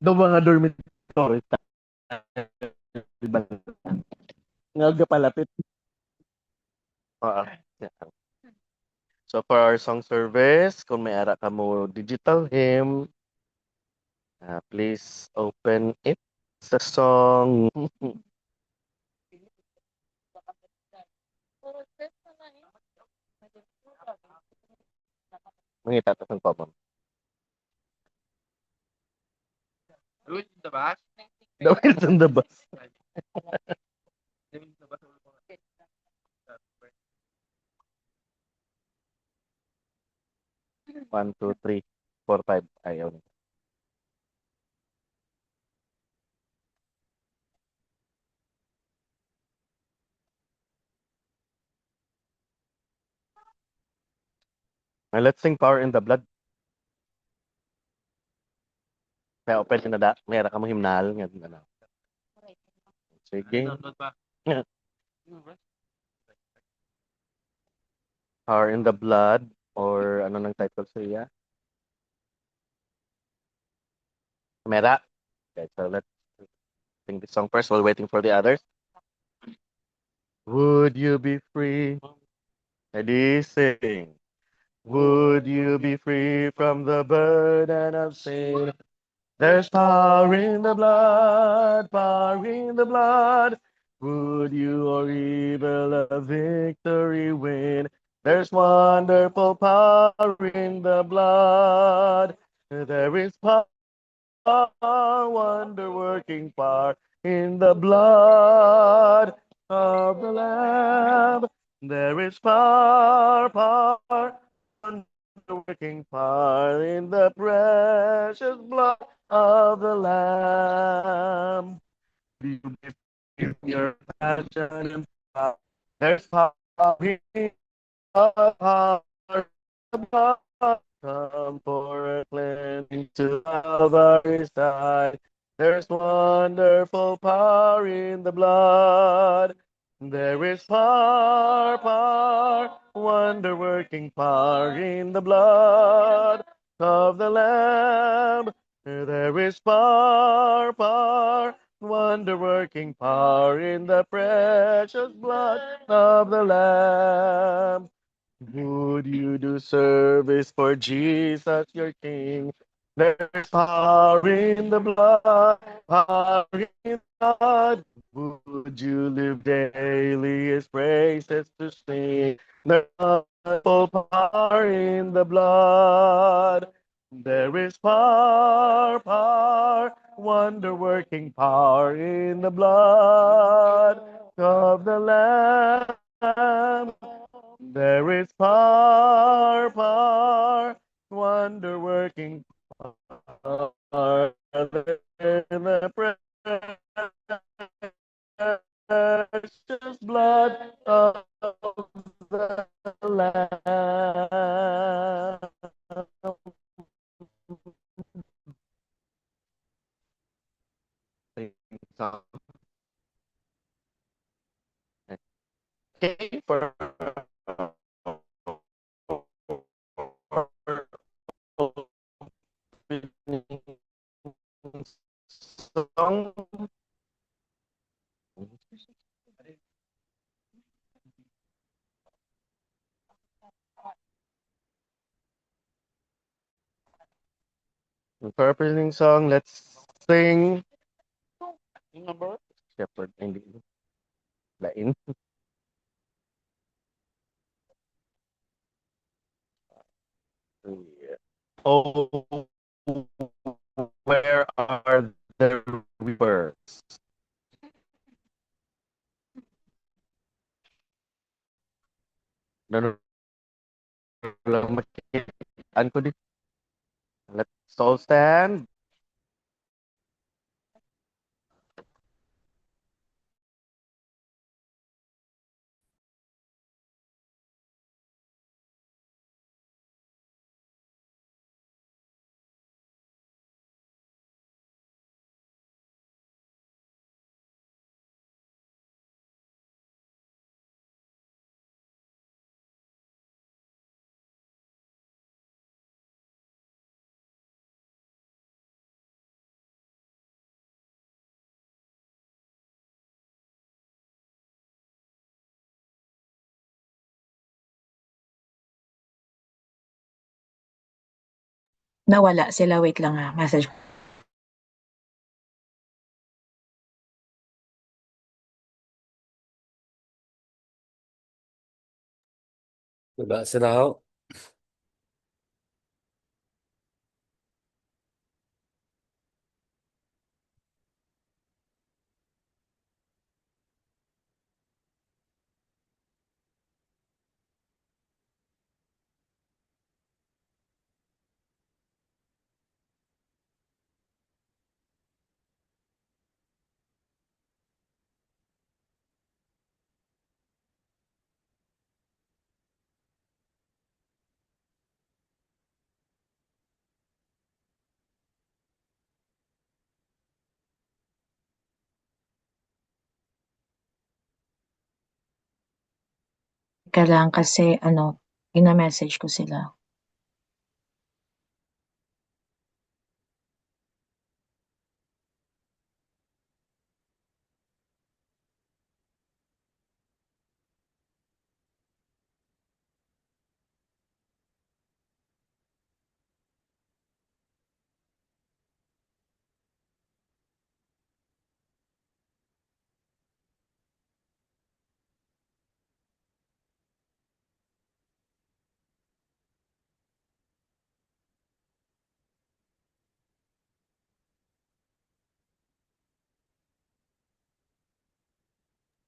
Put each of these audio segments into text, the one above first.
Do mga dormitory nga palapit. Oo. Yeah. So for our song service, kung may ara ka mo digital hymn, please open it sa song. Mangita to ng common. Doon sa bus? The wheels on the bus. Doon sa bus. 1, 2, 3, 4, 5. Ayaw. Let's sing Power in the Blood. Kaya open na da. May ara ka mo himnal. Ano. Sige. Download pa. Power in the Blood or ano nang title sa iya? Mera. Okay, so let's sing this song first while waiting for the others. Would you be free? Ready, sing. Would you be free from the burden of sin? There's power in the blood, power in the blood. Would you or evil a victory win? There's wonderful power in the blood. There is power, wonder working power in the blood of the Lamb. There is power, wonder working power in the precious blood of the Lamb. You give your passion and power. There's power in the heart. Come for a cleansing to love our side. There's wonderful power in the blood. There is power, wonder working power in the blood of the Lamb. There is power, wonder working power in the precious blood of the Lamb. Would you do service for Jesus, your King? There's power in the blood, power in the blood. Would you live daily His praises to sing? There's power in the blood. There is power, wonder-working power in the blood of the Lamb. There is power, wonder-working power in the precious blood of the Lamb. Okay, for song. For opening song, let's sing number Shepherd hindi lain. Oh, where are the rivers? No, lang makitaan ko dito. Let's all stand. Nawala sila, wait lang message. Wala sila ho. Teka lang kasi ina-message ko sila.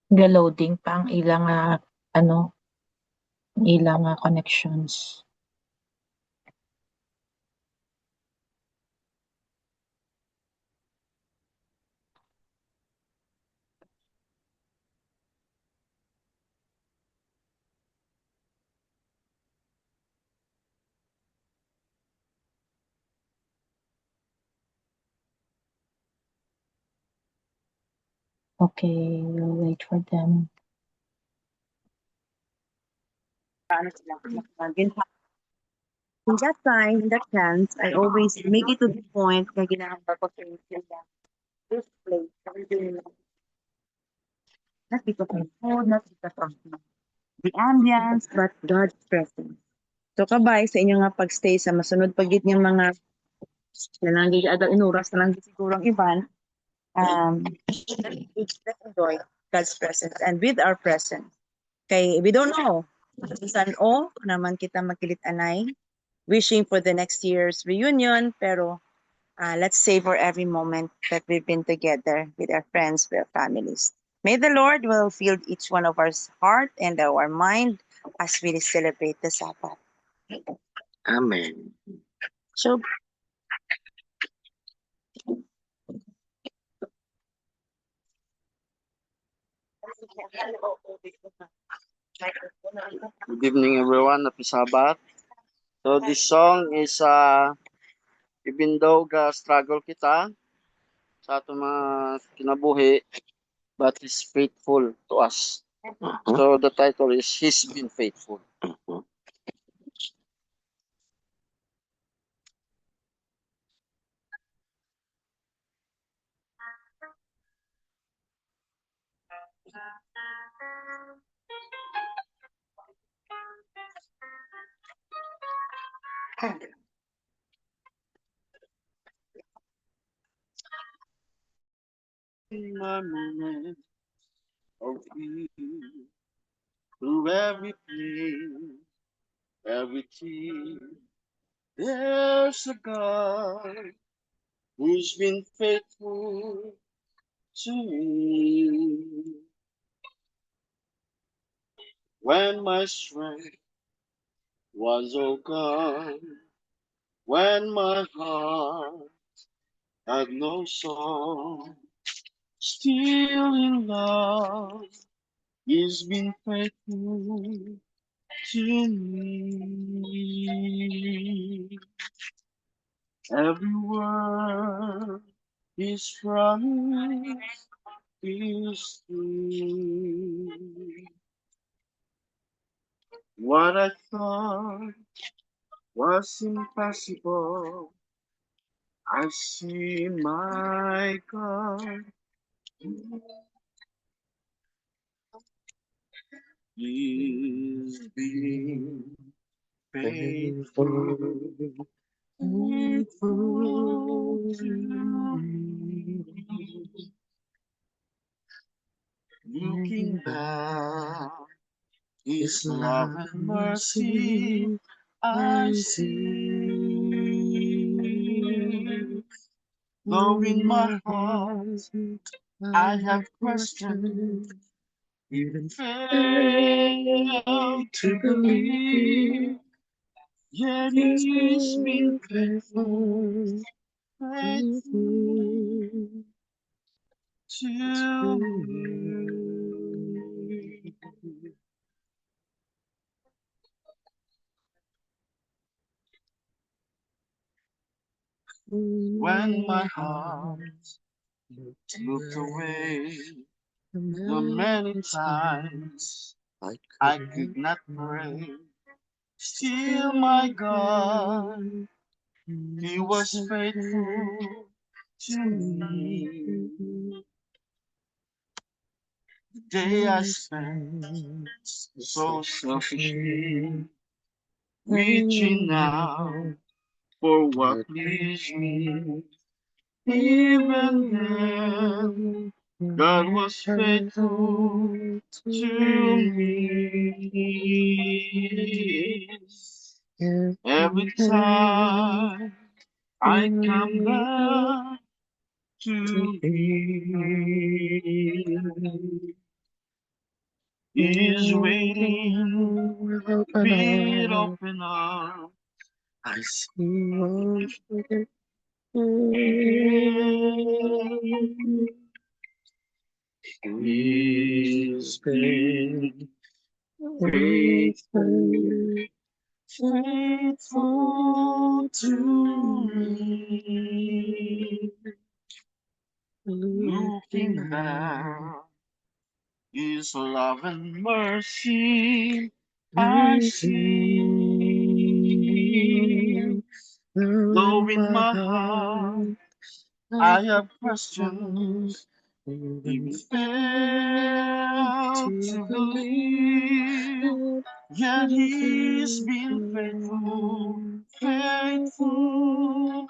Ga-loading pa ang ilang connections. Okay, we'll wait for them. In that time, in that chance, I always make it to the point na ginahamba ko sa inyo this place. Not because of food, not because of the ambience, but God's presence. So kabay sa inyo nga pagstay sa masunod pagit ng mga nananggig ada inuras na lang siguro ang iban, let's enjoy God's presence and with our presence. Kay we don't know saan naman kita makilit-anay, wishing for the next year's reunion, pero let's savor every moment that we've been together with our friends, with our families. May the Lord will fill each one of our heart and our mind as we celebrate the Sabbath. Amen. So, Good evening, everyone. Happy Sabbath. So this song is even though struggle kita sa atong mga kinabuhi, but He's faithful to us. So the title is He's Been Faithful. In my moment of peace, through every pain, every tear, there's a God who's been faithful to me. When my strength was all gone, when my heart had no song, still in love, He's been faithful to me. Every word His promise is true. What I thought was impossible, I see my God. He's been faithful faithful to me. Looking back, His love and mercy I see. Though in my heart I have questioned, even failed to believe, yet He's been faithful, faithful to me. When my heart looked away, the many times I could not pray, still my God, He was faithful to me. The day I spent so selfishly, reaching out for what pleased me. Even then, God was faithful to me. Every time I come back to Him, He is waiting with open arms. I see He's been faithful, faithful to me. Looking back, His love and mercy I see. Though in my heart I have questions, even failed to believe, yet He's been faithful, faithful,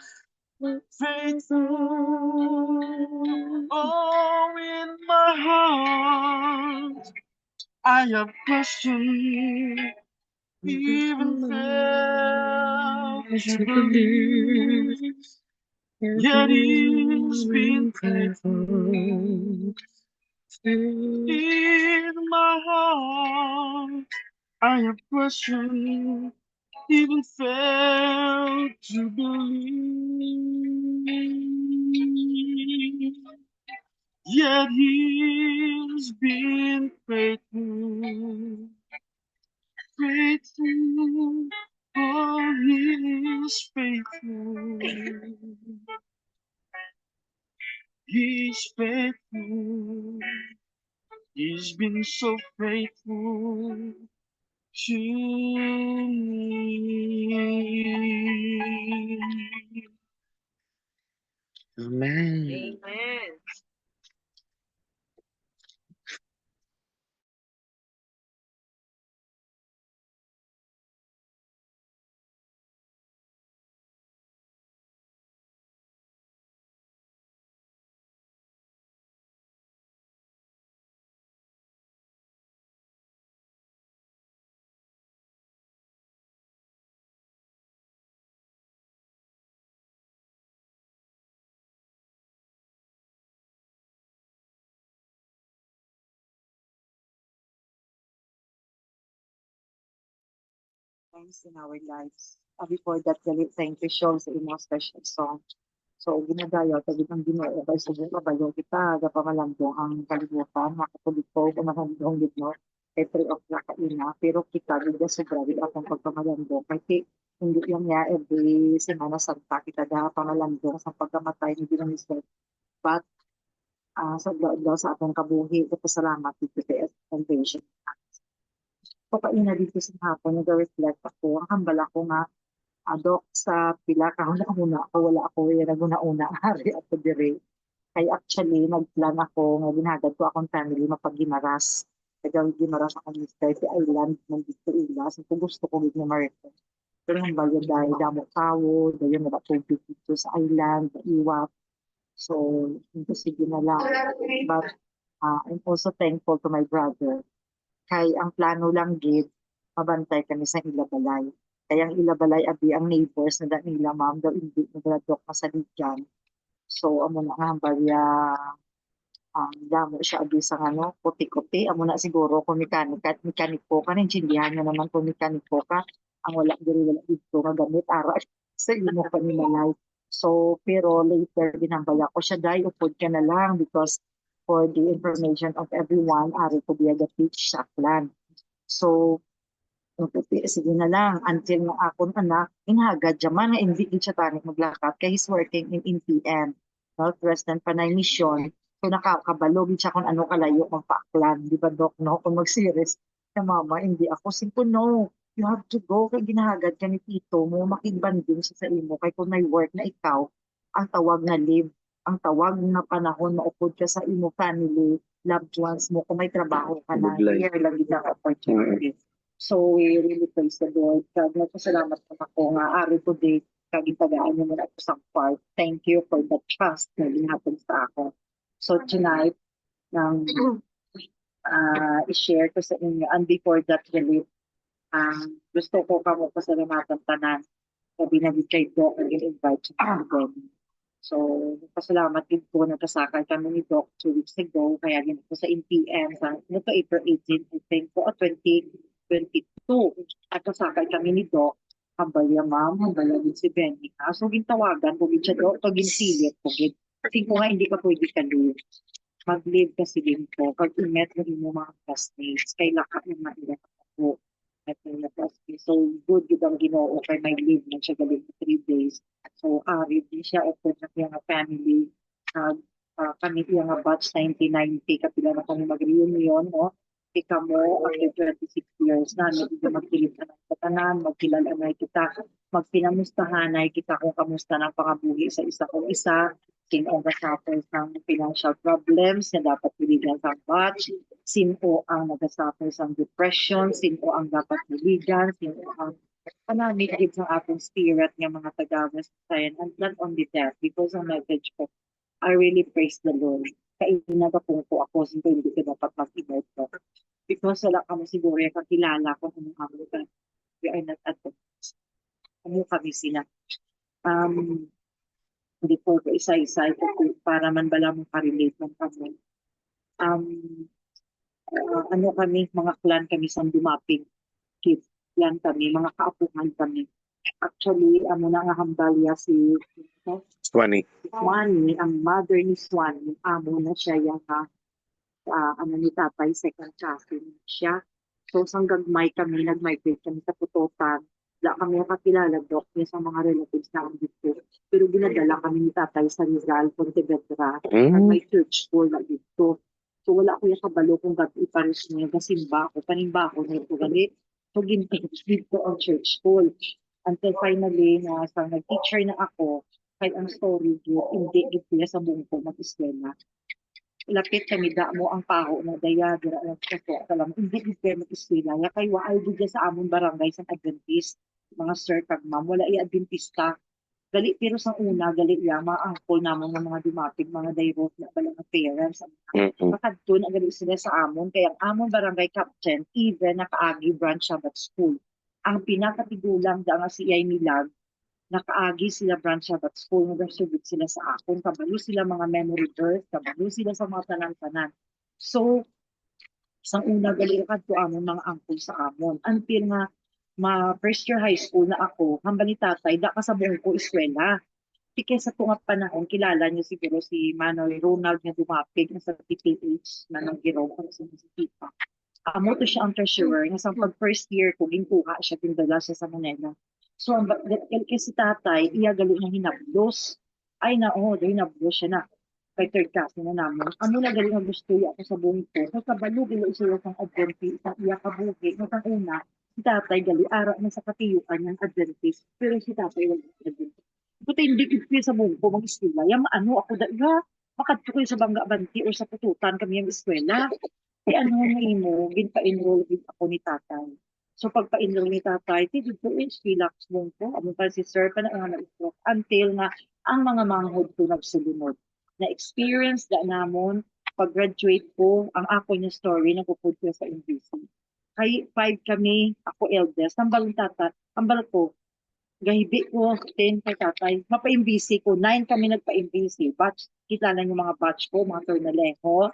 faithful. Oh, in my heart I have questions, even failed to believe, yet He's been faithful. In my heart I have questioned, even failed to believe, yet He's been faithful, faithful, oh, He's faithful, He's faithful, He's been so faithful to me. Amen. Amen. Times in our lives. Before that, thank you, Sean, sa imong special song. So, ginadayo, tagit ang Ginoo, kay sa buong kabayo kita, pamalandong ang kalibutan, makapuliko, pamalandong gitno, kay 3 o'clock kaina, pero kita, gida sobra, gida akong pagpamalandong, kasi hindi lang niya, every Semana Santa, kita da pamalandong sa pagkamatay ni Ginoo, but sa daw sa atong kabuhi, salamat dito kay Salvation. Papaina dito sa hapon, nag-reflect ako, ang hambal ako nga, adok sa pila ka una ako wala ako naguna-una ari ako dire kay actually nagplan ako nga ginhagad ko akong family mapaggimaras kaya gimaras ako sa island ng dito ilas kung gusto ko gid na Marito Pero ang bayan dahil damo tao, dahil na tubig dito sa island, iwap. So, imposible na lang. But I'm also thankful to my brother. Kay ang plano lang gid, mabantay kami sa Ilabalay. Kaya ang Ilabalay abi ang neighbors na da nila ma'am daw hindi nagradok masaligan. So, amo na nga barya damo siya abi sa ano, puti-puti. Amo na siguro kung mekaniko ka, naintindihan nyo naman kung mekaniko ka, ang wala dito nga gamit ara sa imo panimalay. So, pero later ginambala ko siya, dahil upod ka na lang because for the information of everyone, ari ko biya the teach sa plan. So, sige na lang until na akong anak inhagad jaman nga hindi gid siya tani maglakat kay he's working in NPM, Northwestern Panay Mission. So nakakabalo gid siya kung ano kalayo magpaaklan, di ba Doc, no? Kung mag-series na mama, hindi ako simple, no. You have to go kay ginahagad ka ni tito mo, makigbanding siya sa imo kay kung may work na ikaw, ang tawag na leave, ang tawag na panahon maupod ka sa imo family, loved ones mo, kung may trabaho ka na, Good life. here lang gid ang opportunity. So we really praise the Lord. Kag nagpasalamat po ako nga ari ko di kag itagaan niyo muna ako sa part. Thank you for the trust na ginhatod sa ako. So tonight, nang i-share ko sa inyo, and before that really, gusto ko kamo pasalamatan tanan. Sabi na kay Doc, i-invite sa wedding. So, pasalamat din po, nagkasakay kami ni Doc 2 weeks ago, kaya din po sa NPM, sa April 18, I think po, 2022. At kasakay kami ni Doc, hambalya ma'am, hambalya din si Benny. So, gintawagan, bugid siya Doc, to ginsilit, bugid. Kasi ko nga, hindi ka pwede ka-live. Mag-live kasi din po, pag imet mo yung mga classmates, kay laka yung mga po. So, good yun ang ginoo kay may leave na siya galing 3 days. So, hindi siya open na yung family. Kami yung batch 1990, kapila na kami mag-reunion, no? Ika mo, after 26 years na, hindi magkilit na ng katanan, magkilala na kita, magpinamustahan na kita kung kamusta ng pangabuhi sa isa kong isa, sino ang nag-suffer ng financial problems na dapat biligan sa batch, sino ang nag-suffer ng depression, sino ang dapat biligan, sino ang panamigid sa atong spirit ng mga taga-West Side, and not only that, because ang message ko, I really praise the Lord. Kainagapong ko ako, hindi ko dapat mag-ibig ko. Because wala kami siguro yung kakilala kung anong kami ka. We are not at the ano kami sila. Hindi po ko isa-isa ito para man bala mong ka-relate ng kami. Ano kami, mga clan kami sa Dumapig. Kid clan kami, mga kaapuhan kami. Actually, ano na nga hambalya si Swani. Swani, ang mother ni Swani, amo na siya yung ano ni tatay, second cousin siya. So, sang gagmay kami, nag-migrate kami sa Putotan. Wala kami nakakilala, Doc, niya sa mga relatives na dito. Pero ginadala kami ni tatay sa Rizal, Pontevedra. May church school na dito. So, wala ko yung kabalo kung gabi iparis niya. Gasimba ako, panimba ako na ito galit. So, ginteach dito ang church school. Until finally, sa nag-teacher na ako, kahit ang story ko, hindi ito sa buong ko mag-eskwela. Lapit kami mo ang paho na daya dira lang ko alam hindi gid mag-eskwela ya kay waay gid sa amon barangay sa Adventist mga sir kag ma'am wala i-Adventista gali pero sa una gali ya mga uncle namon ng mga Dumapig mga dayrot na bala nga parents makadto na gali sila sa amon kaya ang amon barangay captain even nakaagi branch Sabbath school ang pinakatigulang da nga si Iyay Milag nakaagi sila branch Sabbath school, nag-subit sila sa akon, kabalo sila mga memory verse, kabalo sila sa mga tanan-tanan. So, isang una galikad ko amon mga angkol sa amon. Until nga, first year high school na ako, hamba ni tatay, da ka sa buong ko eskwela. Kaya sa tungap panahon, kilala niyo siguro si Manoy Ronald na Dumapig na sa PPH na nang giraw ko sa Tita. Amo to siya ang treasurer, nga sa pag first year ko, ginkuha siya, tindala siya sa Manila. So, ang kasi tatay, iya gali na hinablos. Ay na, hinablos siya na. Kay third cousin na namin. Ano na gali na gusto ako sa buong ko. So, kabalo gali siya yung Adventist, sa iya kabuhi. Nung una, si tatay gali, ara na sa katiyukan ng Adventist. Pero si tatay wala Adventist. Buta hindi ko sa buong ko, mag-eskwela. Ano ako makadto ko sa Bangga Banti o sa Pututan kami yung eskwela. Ano na mo, ginpa-enroll din ako ni tatay. So pagpa-enroll ni tatay, ti dito is relax mo ko. Amo pa si sir pa na nga na-stroke until nga ang mga manghod ko nagsulunod. Na-experience da namon pag-graduate ko, ang ako niya story na pupod ko sa MBC. Kay 5 kami, ako eldest, ang tata, ambal ko, gahibi ko 10 kay tatay. Mapa-MBC ko, 9 kami nagpa-MBC. Batch, kita na yung mga batch ko, mga Tornalejo,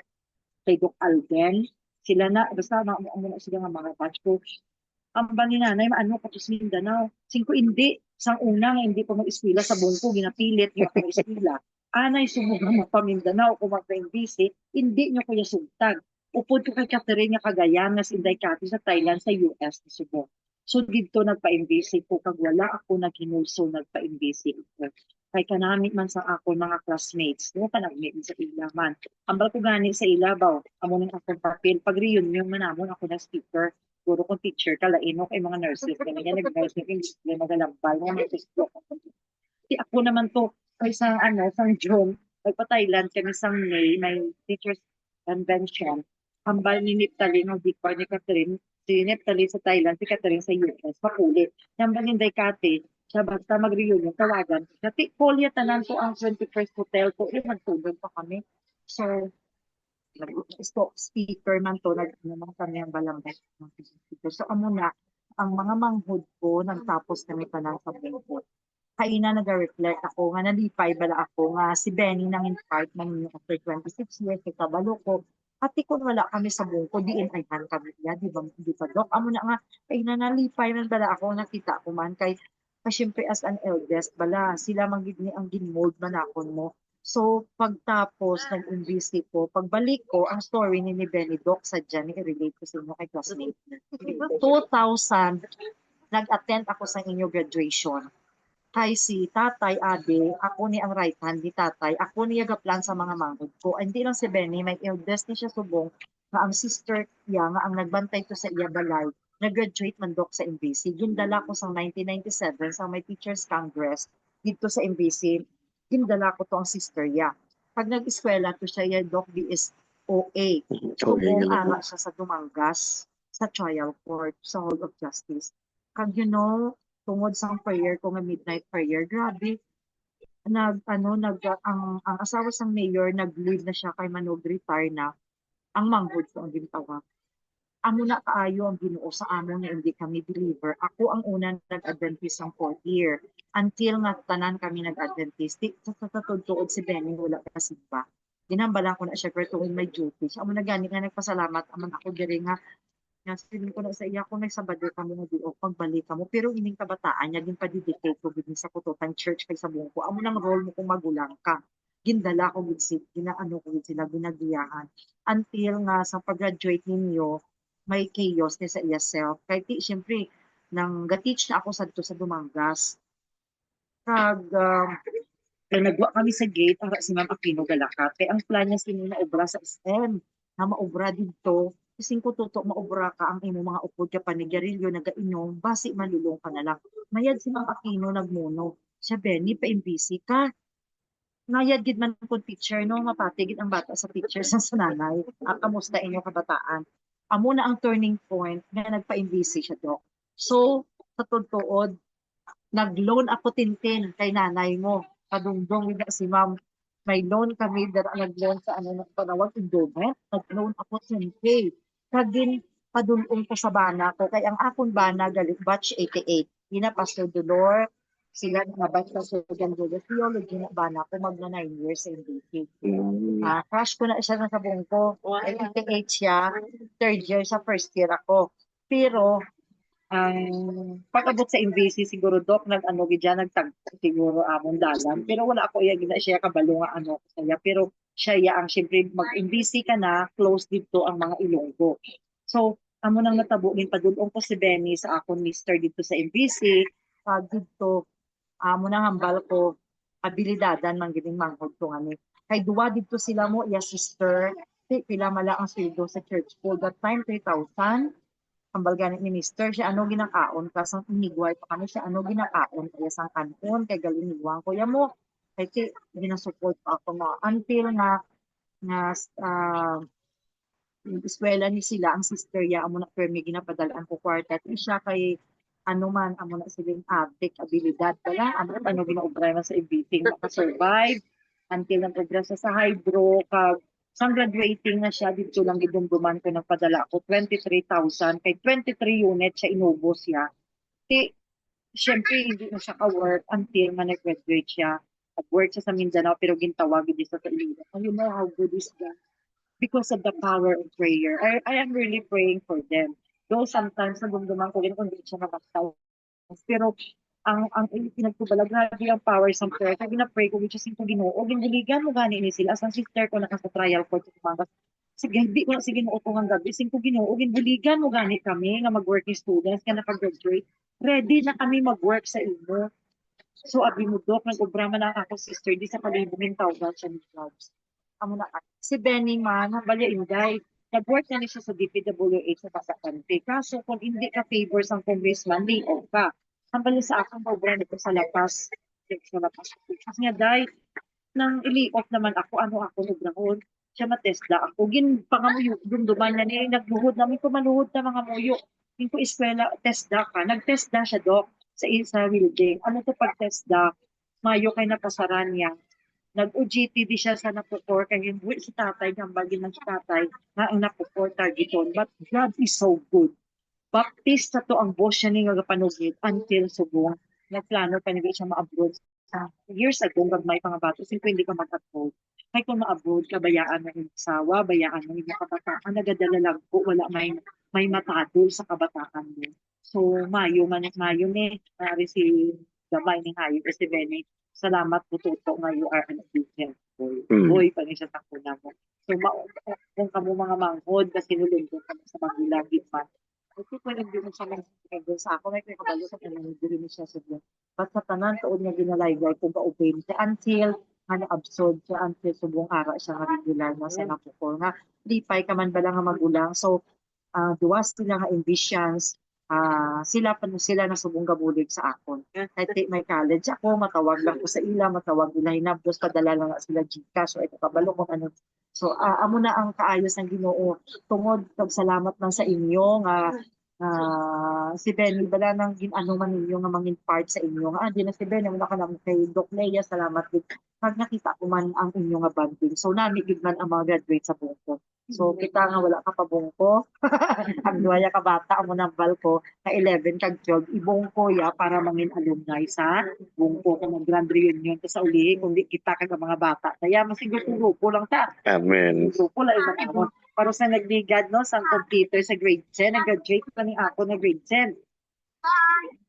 kay Doc Alden. Sila na, basta na sila nga mga batch ko. Ang bali nanay, maano ko sa Mindanao. Singko hindi. Sang una nga hindi pa mag-eskwela sa bungko, ginapilit niyo ako eskwela. Anay sumugang pa Mindanao kung magpa-MBC, hindi niyo kuya sugtag. Upod ko kay Catherine nga Cagayan, nga sinday kati sa Thailand, sa US, na Subo. So dito nagpa-MBC ko, kag wala ako naghinulso nagpa-MBC ko. Kay kanami man sa ako mga classmates, no, kanagmi sa ilaman. Ambal ko gani sa ilabaw, amo ning akong papel. Pag reunion man namon ako na speaker, puro kong teacher, kalaino kay mga nurses. Kaya nga nag-nurse na English, may magalambal, mga nurses. Di ako naman to, kay sa sa June, nagpa-Thailand kami sa May, may teachers convention. Hambal ni Niptali ng Bicor ni Catherine, si Niptali sa Thailand, si Catherine sa US, makulit. Hambal ni Kati, siya basta mag-reunion, tawagan. Kasi Polya tanan to ang 21st hotel ko, magtulog pa kami. So, speaker man to, naman kami ang balambas ng speaker. So, amo na, ang mga manghod ko, nagtapos kami pa lang sa bungkod. Kaina nag-reflect ako, nga nalipay bala ako, nga si Benny nang in-part man niyo after 26 years, sa kabalo ko. At kung wala kami sa bungkod, di in-ayhan kami niya, di ba, di pa dok? Amo na nga, kaina nalipay man bala ako, nakita ko man, kay, syempre as an eldest, bala, sila manggid ni ang ginmold man ako mo. So, pagtapos, nag-investi ko, pagbalik ko, ang story ni Benny Doc, sadya ni i-relate ko sa inyo kay classmate. 2000, nag-attend ako sa inyo graduation. Kay si tatay, ade, ako ni ang right hand ni tatay, ako ni agaplan sa mga manghod ko. Hindi lang si Benny, may eldest ni siya subong, nga ang sister niya, nga ang nagbantay to sa iya balay, nag-graduate man Doc sa MBC. Gindala ko sa 1997 sa may Teachers Congress dito sa MBC. Gindala ko to ang sister niya. Pag nag-eskwela to siya, Doc DSOA. Subong ana siya sa Dumangas, sa trial court, sa Hall of Justice. Kag tungod sa prayer ko nga midnight prayer, grabe. Ang asawa sang mayor nag-leave na siya kay manog retire na. Ang manghod ko ang gintawa. Amo na kaayo ang Ginoo sa amo nga hindi kami believer. Ako ang una nag-Adventist ang 4th year. Until nga tanan kami nag-Adventist. Sa tuod si Benny wala kasi ba. Ginambala ko na siya pero tuwing may duty. Amo na gani nga nagpasalamat aman ako diri nga feeling ko na sa iya kung may sabado kami na di o pagbalik mo. Pero ining kabataan niya, din pa-dedicate ko din sa kututan church kay sa buong ko. Amo nang role mo kung magulang ka. Gindala ko gid ginaano ko gid sila, ginagiyahan. Until nga sa pag-graduate ninyo, may chaos ni sa iya self. Kaya siyempre, nang ga-teach na ako sa Dumangas. Kaya nagwa kami sa gate, para si Ma'am Aquino Galacat. Kaya ang plan niya sino na obra sa SM, na maobra dito, kasi ko tuto maobra ka ang imo mga upod ka panigarilyo, nagainom, basi malulong ka na lang. Mayad si Ma'am Aquino nagmuno. Siya, Benny, pa-MBC ka. Nayad gid man po teacher, no? Mapatigid ang bata sa teacher sa nanay. Kamusta inyo kabataan? Amo na ang turning point na nagpa-MBC siya, Doc. So, sa tuod, nag-loan ako tintin kay nanay mo. Padungdong na si Ma'am. May loan kami, nag-loan sa panawag endowment. Nag-loan ako 10K. Kagin, padulong ko sa bana ko. Kaya ang akong bana, galit batch 88. Ina Pastor Dolor, sila nga batch sa Surgeon Dolor. Theology na bana ko, magna 9 years sa MBC. Crush ko na siya sa buong ko. 88 siya, 3rd year sa 1st year ako. Pero, pag-abot sa MBC siguro Doc nagtag siguro amon dalan pero wala ako iya gina siya kabalo nga saya pero siya ang syempre mag-MBC ka na close dito ang mga Ilonggo. So amo nang natabo ning padulong ko si Benny sa akon mister dito sa MBC dito amo nang hambal ko abilidadan man gining manghod ko ngani kay duwa dito sila mo iya sister pila mala ang sweldo sa church school that time 3,000 hambal ganit ni Mister, siya ginakaon ka sang inigway pa kami siya ginakaon kaya sang kanon kay galiniwang ko mo kay ginasupport pa ako na until nga yung eskwela ni sila, ang sister ya, amo na permi ginapadalaan ko kwarta. At siya kay ano man, amo na silang atik, abilidad pala, amo na ano ginaobra man sa everything, makasurvive, until nag-obra siya sa hydro, kag sang graduating na siya, dito lang gidumduman ko nagpadala ako, 23,000, kay 23 units siya inubos siya. Kay, syempre, hindi na siya ka-work until man nag-graduate siya. Nag-work siya sa Mindanao, pero gintawag din sa Iloilo. And you know how good is that? Because of the power of prayer. I am really praying for them. Though sometimes nagumduman ko rin kung di siya nakakatawa. Pero ang pinagtubala, grabe ang power sa prayer. Kaya gina-pray ko, which is yung Ginoo. Ginbuligan mo gani ni sila. As ang sister ko naka sa trial court sa Tumangas. Sige, hindi ko na sige no utungan gabi. Singko Ginoo, ginbuligan mo gani kami nga mag-working students ka nakag-graduate. Ready na kami mag-work sa inyo. So abi mo dok, nag-obra man ang ako sister, di sa palibungin tawag siya ni jobs. Amo na si Benny man, balya inday. Nag-work na ni siya sa DPWH sa Pasakante. Kaso kung hindi ka favors ang congressman, lay off ka. Ang balya sa akong program nito sa lapas. Sa lapas. Kasi nga, day, nang ili-off naman ako, ano ako, nagrahon. Siya matesla ako. Pangamuyo, dumduman na niya, nagluhod namin ko maluhod na mga muyo. Yung ko eskwela, testda ka. Nag-testda siya, Dok, sa isa building. Ano to pag-testda? Mayo kay napasaran niya. Nag-OGT di siya sa napukor. Kaya yung si tatay, gambagin ng si tatay, na ang napukor targeton. But God is so good. Baptist sa to ang boss siya ni nga panugid until subong. Nagplano pa nila siya ma-abroad years ago, gagmay pa nga bato, simple hindi ka mag-abroad. Kaya kung ma-abroad ka, bayaan ng isawa, bayaan ng mga kabataan, nagadala lang po, wala may matadol sa kabataan mo. So, Mayo ni, si Gamay ni Hayo, si Benny, salamat po tuto nga you are an obedient boy. Boy, pa rin siya sa kuna mo. So, kung kamo mga manghod, kasi nulundot kamo sa magulang, ipan. Kasi kung hindi mo siya nag-schedule sa ako, may kabalo sa kanang hindi mo siya sa But sa tanan tuod nga ginalaygay kung ka-open siya until nga na-absorb siya until subong ara siya nga regular na sa napukol nga lipay ka man bala nga magulang. So duwas sila nga ambitions, sila na subong gabulig sa akon. I take my college ako, matawag lang ko sa ila, matawag nila hinabdos, padala lang nga sila Gcash, so ito kabalo kung ano. So amo na ang kaayos ng Ginoo. Tungod kag salamat man sa inyo nga si Benny bala nang ginano man ninyo nga mangin part sa inyo nga di na si Benny wala ka lang kay Doc Leia, salamat gid pag nakita ko man ang inyo nga banding. So nami gid man ang mga graduate sa bungko. So kita nga wala ka pa bungko. Ang duwaya ka bata amo nang balko ka 11 kag 12 ibungko ya para mangin alumni sa bungko kung mag grand reunion ta sa uli kundi kita kag mga bata. Kaya masiguro grupo lang ta. Amen. Grupo lang imo. Para sa nagligad no sa computer sa grade 10, nag-graduate pa ni ako na grade 10.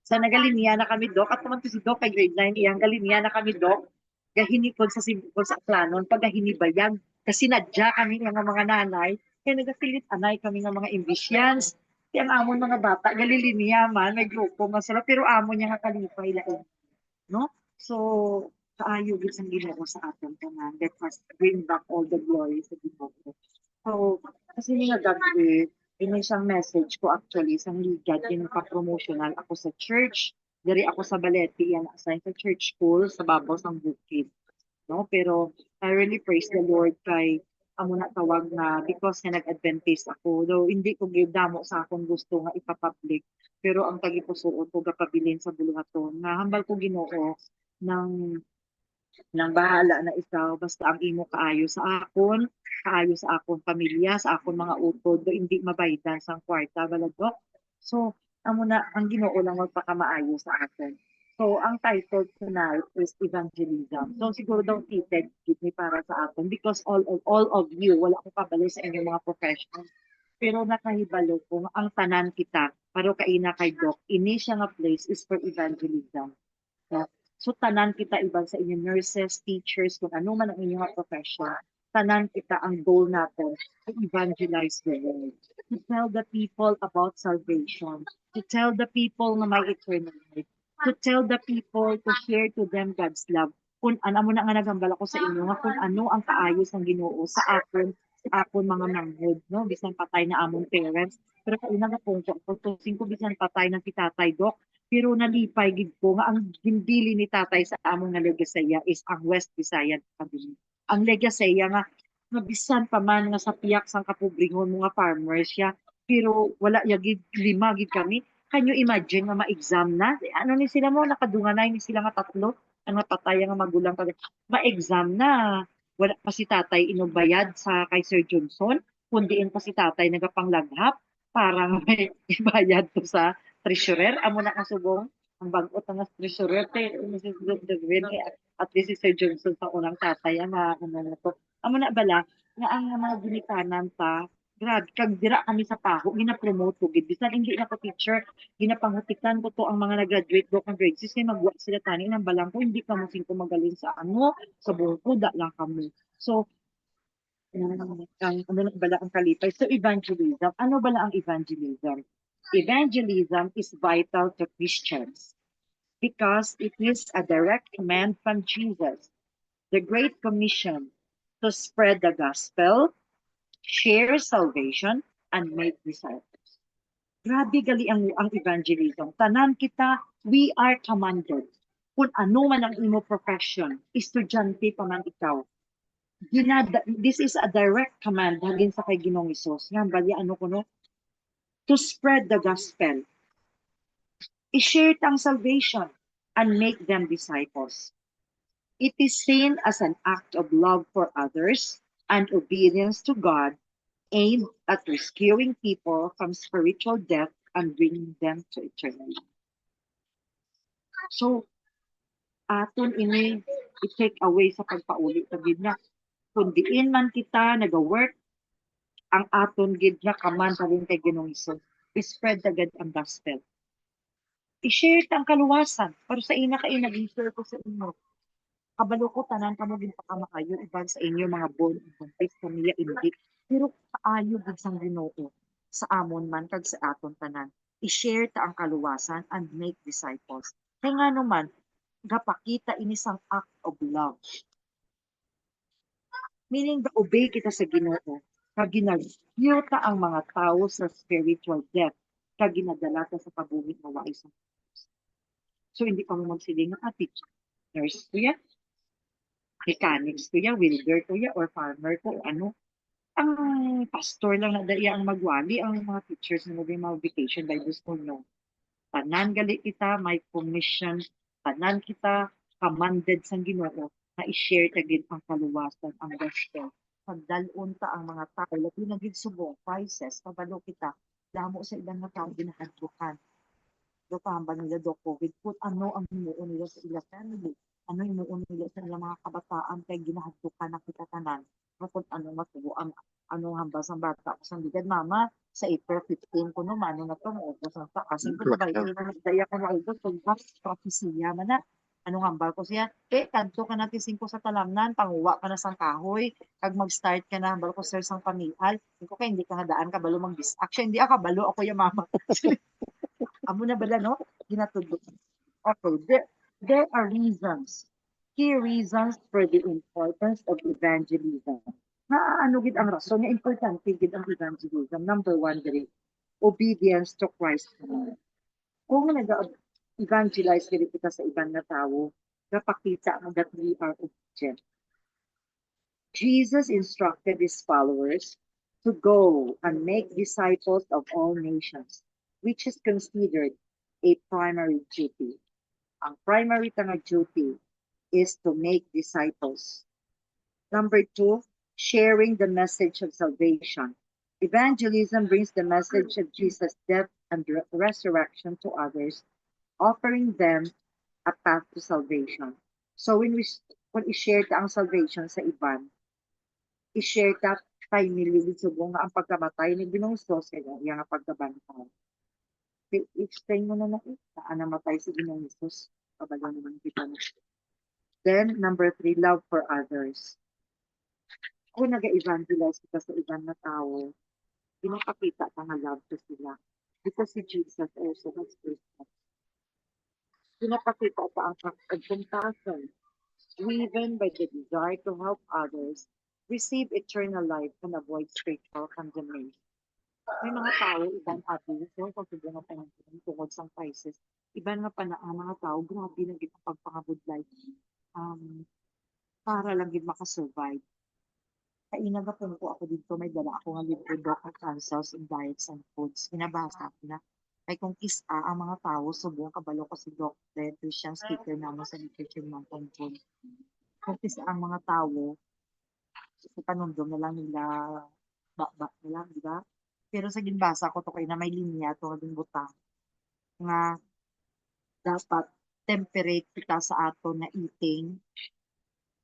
Sa nagalinya na kami Dok, at naman to si Dok kay grade 9, iyang galinya na kami Dok, gahinikod sa sibukod sa planon, paghinibayag, kasi nadya kami ng mga nanay, kaya nagapilit anay kami ng mga ambitions. Kaya ang amon mga bata, galilinya man, may grupo, masarap, pero amon niya nga kalipay lain. No? So, kaayo gid sang Ginoo sa aton tanan. Let us bring back all the glory sa Ginoo. So, kasi nga gabi, yun siyang message ko actually sa ligad, yung pa-promotional ako sa church. Dari ako sa Balete, yan assign sa church school sa babaw ng bukid. No? Pero I really praise the Lord kay amo na tawag na because nga nag-adventist ako. Though hindi ko gidamo sa akong gusto nga ipapublic. Pero ang tagipusuon ko gapabilin sa buluhaton. Na hambal ko Ginoo ng bahala na ikaw basta ang imo kaayo sa akon pamilya, sa akon mga utod, do hindi mabaydan sang kwarta baladok. So amo na ang Ginoo lang magpakamaayo sa akin. So ang title tonight is evangelism. So siguro daw tited gid ni para sa atin because all of you wala ko kabalo sa inyong mga professions. Pero nakahibalo ko ang tanan kita paro kaina kay Doc. Ini siya nga place is for evangelism. So tanan kita iban sa inyong nurses, teachers, kung ano man ang inyong profession, tanan kita ang goal natin to evangelize the world. To tell the people about salvation. To tell the people na may eternal life. To tell the people to share to them God's love. Kung ano mo na nga nagambala ko sa inyo, nga kung ano ang kaayos ng Ginoo sa akon mga manghod, no? Bisan patay na among parents. Pero kauna nga kung ko bisan patay ng kitatay, Dok, pero nalipay gid ko nga ang gindili ni tatay sa among nga Legasaya is ang West Visayan Academy. Ang Legasaya nga nga bisan pa man nga sa piyak sang kapobrehon mga farmers siya, pero wala yagid lima gid kami. Can you imagine nga ma-exam na? Ano ni sila mo, nakadunganay ni sila nga tatlo, ang patay nga magulang kag ma-exam na. Wala pa si tatay inugbayad sa kay Sir Johnson, kundiin pa si tatay nagapanglaghap para nga may ibayad to sa treasurer. Amo na kasubong ang bagot nga treasurer te Mrs. Dagwin at least si Sir Johnson sa unang tatay ang ano na to. Amo na bala nga ang mga ginikanan ta grabe kag dira kami sa paho gina-promote ko gid bisan hindi na ko teacher ginapangutikan ko to ang mga nag-graduate do kang grade 6 kay magwa sila tani ng balang ko hindi ka mo singko magaling sa ano sa bungko da lang kami. So ang ano na bala ang kalipay. So evangelism, ano bala ang evangelism? Evangelism is vital to Christians because it is a direct command from Jesus, the Great Commission, to spread the gospel, share salvation, and make disciples. Grabe gali ang evangelism. Tanan kita, we are commanded. Kung ano man ang imo profession, estudyante pa man ikaw. This is a direct command hagin sa kay Ginoong Hesus. Nga bali ano kuno? To spread the gospel. I-share tang salvation and make them disciples. It is seen as an act of love for others and obedience to God aimed at rescuing people from spiritual death and bringing them to eternity. So, aton ini i-take away sa pagpauli sa gid nga kung diin man kita nag-work ang aton gid nga kaman sa rin kay Ginoong Hesus, i-spread agad ang gospel. I-share ta ang kaluwasan para sa ina kay nag-share ko sa inyo. Kabalo ko tanan kamo gid pa kamakayo iban sa inyo mga born and pamilya hindi. Pero kaayo gid sang Ginoo sa amon man kag sa aton tanan. I-share ta ang kaluwasan and make disciples. Kay nga naman gapakita ini sang act of love. Meaning obey kita sa Ginoo kag ginagyo ta ang mga tao sa spiritual death kag ginadala ta sa kabuhi nga waay sa So hindi pa mo magsiling nga teacher, nurse ko yan, mechanics ko yan, welder ko yan, or farmer ko, ano. Ang pastor lang na dali ang magwali, ang mga teachers na mga vacation Bible school, no. Tanan gali kita, may commission, tanan kita, commanded sang Ginoo na i-share tagin ang kaluwasan, ang gospel. Pagdalon ta ang mga tao, labi na gid subong, crisis, kabalo kita, damo sa ilang nga tao ginahadlukan. Do pahamba nila do COVID, kung ano ang himuon nila sa ilang family, ano himuon nila sa ilang mga kabataan, kay ginahadlukan na kita tanan. Kung ano matubo ang ano hambas ang bata ko sa bigad, mama, sa April 15 ko no, mano na to, maubos ang ta. Kasi ko ba, daya ko na ito, tugpas, propesya man na. Anong hambal ko siya? Kanto ka natin 5 sa talamnan, panguwa ka na sang kahoy, kag mag-start ka na, hambal ko sir sang pamihal, ko kay hindi ka hadaan ka balo mag-dis. Actually, hindi ako balo, ako yung mama. Amo na bala, no? Ginatudlo. Okay, there are reasons, key reasons for the importance of evangelism. Ano gid ang rason nga importante gid ang evangelism? Number 1 diri, obedience to Christ. Kung nag-evangelize gid kita sa ibang na tawo, napakita mo that we are obedient. Jesus instructed his followers to go and make disciples of all nations, which is considered a primary duty. Ang primary nga duty is to make disciples. Number 2, sharing the message of salvation. Evangelism brings the message of Jesus' death and resurrection to others, offering them a path to salvation. So when i-share ta ang salvation sa iban, i-share ta kay nililitsubong nga ang pagkamatay ni Ginoong Hesus sa iyang pagkabantay. I-explain mo na saan namatay si Ginoong Hesus. Kabalo naman kita na. Then, number 3, love for others. Kung nag-evangelize kita sa ibang na tao, pinapakita ka nga love to sila. Because si Jesus also has Christmas. Pinapakita ka ang compassion, driven by the desire to help others receive eternal life and avoid spiritual condemnation. May mga tao, ibang abuse, kung subong nga panagin tungkol sa crisis, ibang nga pa na ang mga tao, grabe na gito pagpangabudlay para lang gid makasurvive. kainagapon ko ako dito, may dala ako nga libro, Dr. Counsels in Diets and Foods. Pinabasa ko na. Kay kung kisa ang mga tao, subong kabalo ko si Dr. Christian speaker naman sa Nutrition Mountain Food. Kung kisa ang mga tao, sa panundom na lang nila, bakbak na lang, di ba? Pero sa ginbasa ko to kay na may linya to nga butang nga dapat temperate kita sa ato na eating,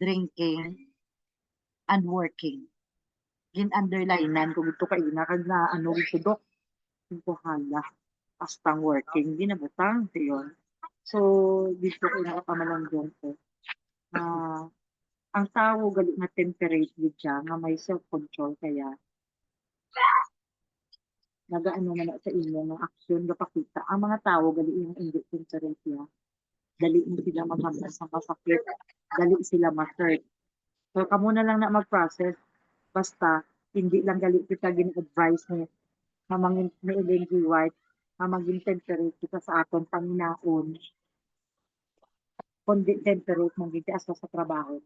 drinking, and working. Gin-underlinean kung ito kayo na kag na ano ito dok, ito hala, pastang working, di na butang, ito yun. So, dito ko nakapamalanggong ko. Ang tao gali nga temperate with siya, nga may self-control kaya nagaano na sa inyo ng aksyon gapakita. Ang mga tao gali yung hindi temperate niya, dali mo sila maghampas sa masakit, dali sila ma-hurt. So, kamo na lang na mag-process, basta hindi lang gali kita gin-advise ni mamangin ni Ellen G. White, mamaging temperate kita sa aton panginaon, kundi temperate mong giti asa sa trabaho.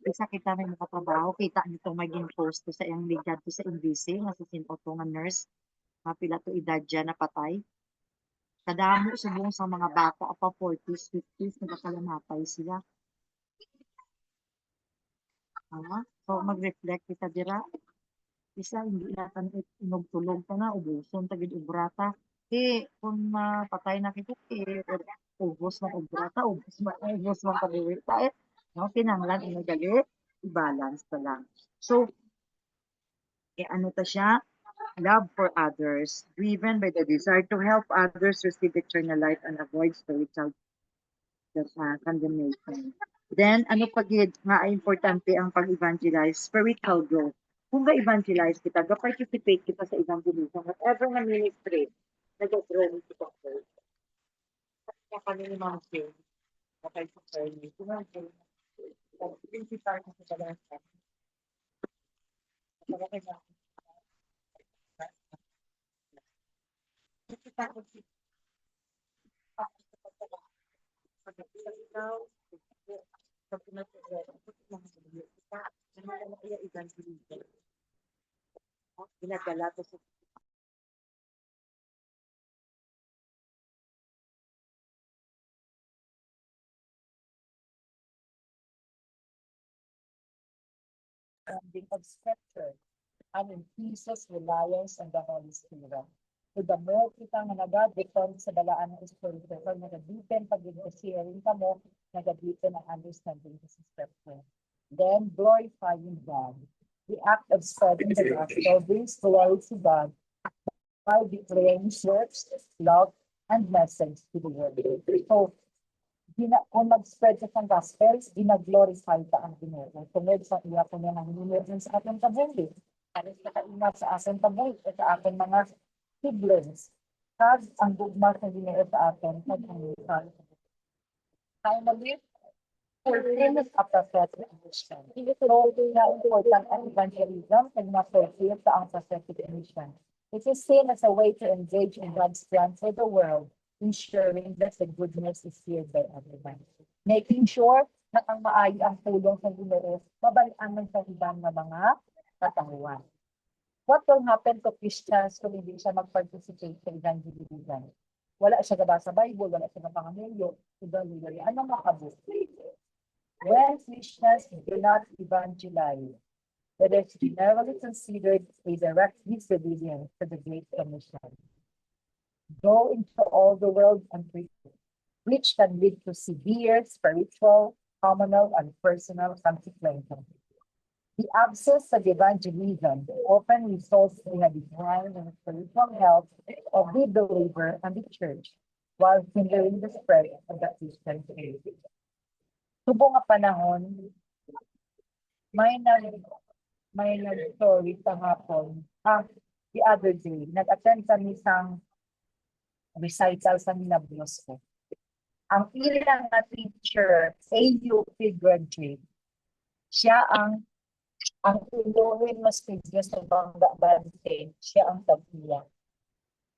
Isa kita may makatrabaho, kita nito maging post to sa iyang ligad to sa NBC, nga sa sinauto nga nurse, nga pila to edad dyan na patay. Kadamo subong sa mga bata pa 40s, 50s, nagkakalamapay sila. So mag-reflect kita dira. Isa, hindi natin inugtulog pa na, ubuson, tagid ubrata. Kung patay na kita, ubos ng ubrata, ubos ng pag-uwi tayo. No, kinanglan, inagali, i-balance pa lang. So, ano ta siya? Love for others, driven by the desire to help others receive eternal life and avoid spiritual condemnation. Then, ano pagid nga importante ang pag-evangelize, spiritual growth. Kung ga-evangelize kita, ga-participate kita sa evangelism, whatever na ministry, nag-grow kita first. Kaya kami ni Ma'am Jane, okay sa service. Principal ko sa balansa. Ginagala to sa of Scripture and increases reliance on the Holy Spirit. So the more kita nga nag-depend sa dalaan ng Espiritu, so nag-deepen pag-sharing ka mo, nag-deepen ang understanding sa Scripture. Then, glorifying God. The act of spreading the gospel brings glory to God by declaring works, love, and message to the world. So, kung mag-spread ka ng gospel, ginag-glorify ka ang Ginoo. Tungod sa iya ko niya nanginginig sa ating tabuhi. Alis na kaingat sa ating tabuhi at sa ating mga siblings. Kag ang gugma sa Ginoo sa ating pag-angitan. Finally, fulfillment of prophetic mission. So, na important ang evangelism pag na-fulfill sa ang prophetic mission. It is seen as a way to engage in God's plan for the world, ensuring that the goodness is feared by everyone. Making sure na ang maayo ang tulong sa Ginoo, mabalaan man sa ibang mga katauhan. What will happen to Christians kung hindi siya mag-participate sa evangelism? Wala siya gabasa Bible, wala siya napangamilyo, evaluate. Ano makabot? When Christians do not evangelize, it is generally considered a direct disobedience to the Great Commission. Go into all the world and preach, which can lead to severe spiritual, communal, and personal consequences. The absence of evangelism often results in a decline in spiritual health of the believer and the church, while hindering the spread of the Christian faith. Subong nga panahon, may nag-story sa hapon, the other day, nag-attend kami sa recital sa Minablos ko. Ang ilang na teacher, AUP graduate, siya ang inuhin mas previous ng Bangga Bante, siya ang tagiya.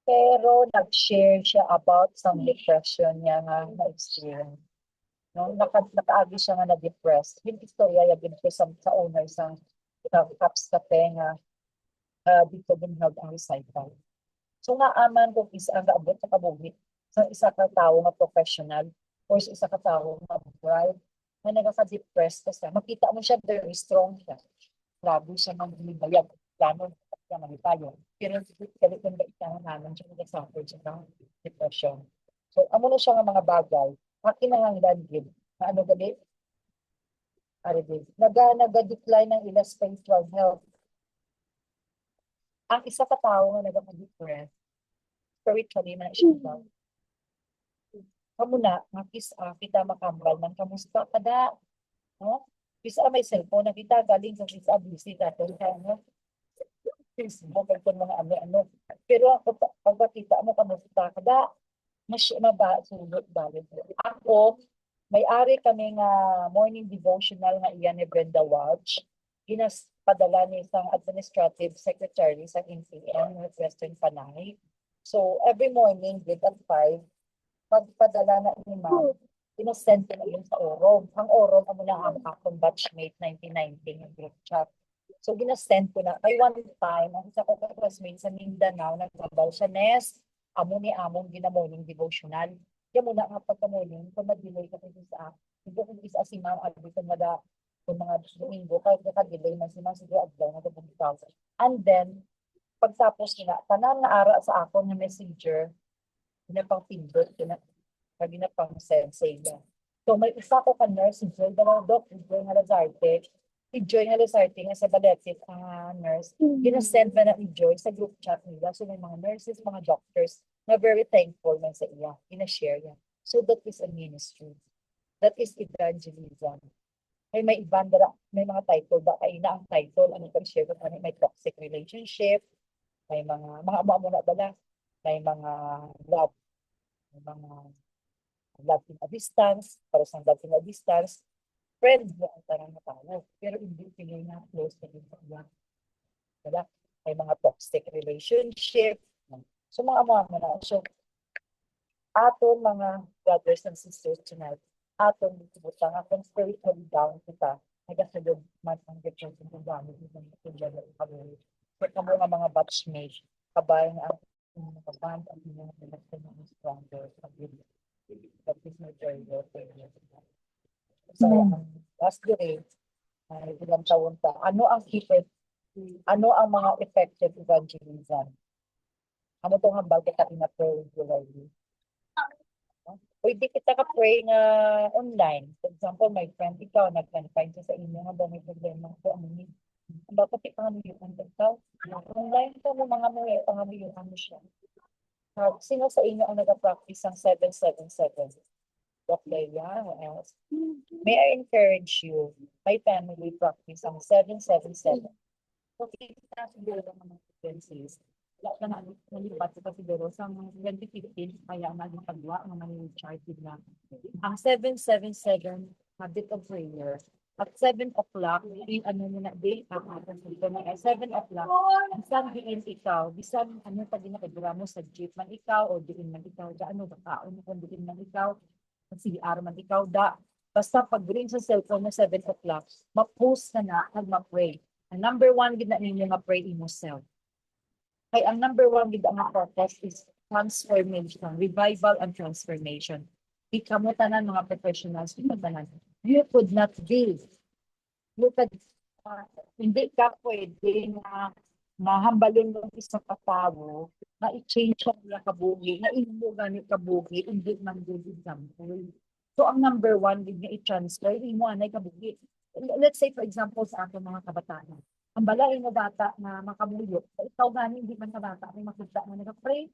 Pero nag-share siya about some depression niya nga na-experience. No, nakaagi siya nga na-depressed. Yung istorya yung sa owner sa Caps ka nga dito ginhawd ang recycle. So naaman kung isa ang gaabot sa kabuhi sa isa ka tawo nga professional or sa isa ka tawo nga bright na nagaka-depressed kasi makita mo siya very strong siya. Grabe siya mang bayag plano siya magitayo. Pero kalit ng baitan naman siya nag-suffer siya ng depression. So amo na siya nga mga bagay na kinahanglan gid na ano gali naga-decline ng ila spiritual health. Ang isa ka tawo nga nagaka-depressed spiritually na siya daw. Kamuna, kita makambal man kamusta kada, no? Bisa may cellphone na kita galing sa bisa busy natin no? Facebook kung mga ano. Pero pag kita mo kamusta kada, mas sulod balik. Ako, may-ari kami nga morning devotional nga iyan ni Brenda Walsh. Padala ni isang administrative secretary sa NCM, Northwestern Panay. So, every morning, at 5, pagpadala na ni ma'am, pinasend ko na yun sa Orog. Ang Orog, amo na ang akong batchmate 1990 yung group chat. So, ginasend ko na. By one time, ang isa ko classmate sa Mindanao, nagtrabaho sa NES, amo ni among gina-morning devotional. Kaya muna nga pagka-morning, kung mag-delay ka sa hindi ko isa si ma'am, kung mga Domingo, kahit naka-delay man si ma'am, siguro adlaw na 2,000. And then, pagtapos nila, tanan na ara sa ako na messenger, ginapang pindot, ginapang sensei niya. So, may isa ko ka nurse, si Joy Daladok, si Joy Halazarte, nga sa Baletic nurse, ginasend na ni Joy sa group chat nila. So, may mga nurses, mga doctors, na very thankful man sa iya, ina-share niya. So, that is a ministry. That is evangelism. May ibandara, may mga title ba? Kaina ang title, ano pang share ko, may toxic relationship, may mga amo na bala, may mga love in a distance, para sa love in a distance, friend mo ang tarang na tao, pero hindi pinay na close na din sa iya. Diba? May mga toxic relationship. So mga amo na. So, ato mga brothers and sisters tonight, atong butang atong spiritually down kita nagasulod man ang gitna sa gamit ng pagdala kabay kamo nga mga batchmates kabay nga ang mga band ang mga connection ng stronger that is my joy so last year ilang taon pa ano ang mga effective evangelism ano tong hambal kita ina-pray regularly. Pwede kita ka-pray nga online. For example, my friend, ikaw, nag-confine sa inyo nga ba may problema ko ang need. Bakit ipangamiyuan ka ikaw? Online ka mo, mga mga ipangamiyuan mo siya. Sino sa inyo ang nag-practice ng 777? Okay, yeah, what else? May I encourage you, my family practice ang 777. So, kita siguro ng mga frequencies. Wala na nalipat ko siguro sa 2015 kaya naging pagwa ng mga charted na ang 777 habit of prayer at 7 o'clock in ano mo na day ang atas dito na 7 o'clock bisan diin ikaw bisan ano pag ginakadura mo sa jeep man ikaw o diin man ikaw da ano ba kaon kung diin man ikaw CR man ikaw da basta pag ring sa cellphone na 7 o'clock ma-post na at ma-pray ang number 1 gid na ninyo nga pray imo self. Kaya ang number 1 with ang purpose is transformation, revival and transformation. Ikaw mo tanan mga professionals, ikaw tanan. You could not be. Hindi ka pwede na mahambalin ng isang katao na i-change ang mga kabuhi, na imo ganit kabuhi, hindi man good example. So ang number 1 with nga i-transfer, imo anay kabuhi. Let's say for example sa ating mga kabataan. Ang balay na bata na makabuyo, ikaw gani hindi man ka bata, may makita na nag-pray.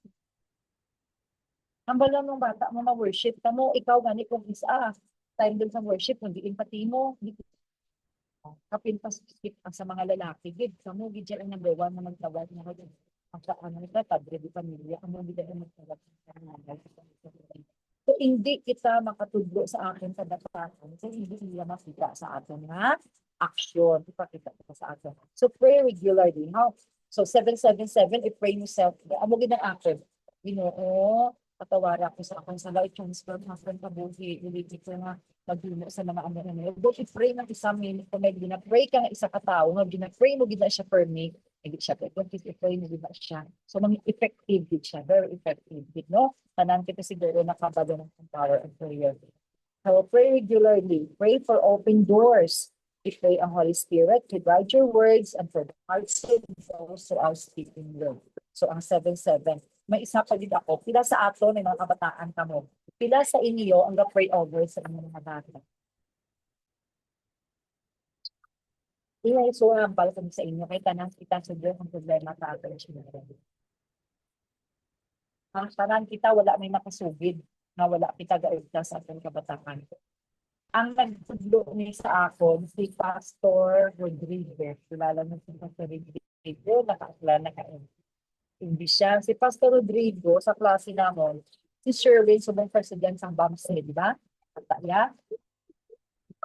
Ang balay ng bata mo ma-worship ka mo, ikaw gani kung isa, time din sa worship, kung diin pati mo, kapin pa sa mga lalaki, gid, sa mo, gid ang number 1 na magtawag na kayo. Ang sa ano nito, padre di pamilya, ang mga gid ang magtawag sa nanay. So, hindi kita makatudlo sa akin sa dapat-dapat, so hindi nila makita sa atin na action, ipakita ko sa atin. So, pray regularly. How? So, 777, i-pray yourself. Amo ginang action. Ginoo, patawara ko sa akong sa life transfer ng akong kabuhi, related ko nga magdino sa mga ano. But i-pray ng isang minute kung may gina-pray ka nga isa ka tao, nga gina-pray mo gina siya per me, hindi siya pwede, kung i-pray mo gina siya. So, mga effective din siya, very effective din, no? Tanan kita siguro nakabalo ng power of prayer. So, pray regularly. Pray for open doors. Pray ang Holy Spirit to guide your words and for the hearts of those who are speaking with. So, ang 7-7. May isa pa din ako. Pila sa ato, may mga kabataan ka mo. Pila sa inyo ang pray over sa inyong mga bata. Pila so ang balik kami sa inyo. Kaya tanang kita sa Diyos ang problema sa ating children. Ang tanan kita, wala may makasugid na wala kita gaigta sa ating kabataan. Ang nagtudlo ni sa akon, si Pastor Rodriguez. Kilala mo si Pastor Rodriguez, nakakilala na kayo. Hindi siya. Si Pastor Rodrigo, sa klase namon, si Sherwin, subang president ng BAMSE, di ba? Kaya,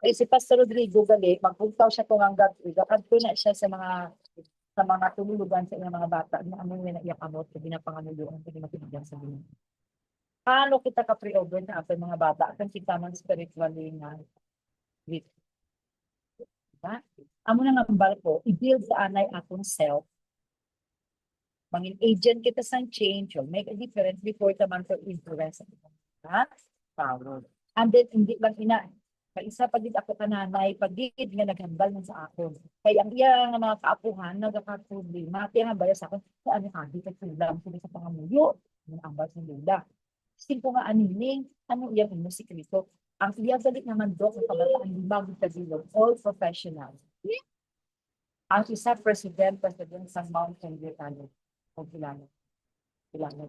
si Pastor Rodrigo gali, magpuntaw siya kung ang gagawin na siya sa mga tululugan sa mga bata na ano yung naiyak amot, hindi na panganuloan, hindi matinigyan sa dunya. Paano kita ka-pre-over na ating mga bata? Kung kita man spiritually na with. Diba? Amo na nga ko, i-build sa anay atong self. Mangin agent kita sa change or make a difference before naman to influence. Ha? Power. And then, hindi lang isa pa din ako kananay, pagigid nga naghambal man sa akon. Kaya ang iya nga mga kaapuhan, nagkakaproblema, kaya nga baya sa akon, sa ano ka, di ka silang sila sa pangamuyo, ang ambal sa lula. Singko nga anining, ano iya yung musikrito. Ang iya galit naman do, ang kabataan, limang tagilog, all professionals. Ang isa president sa Mountain View College. O kilala.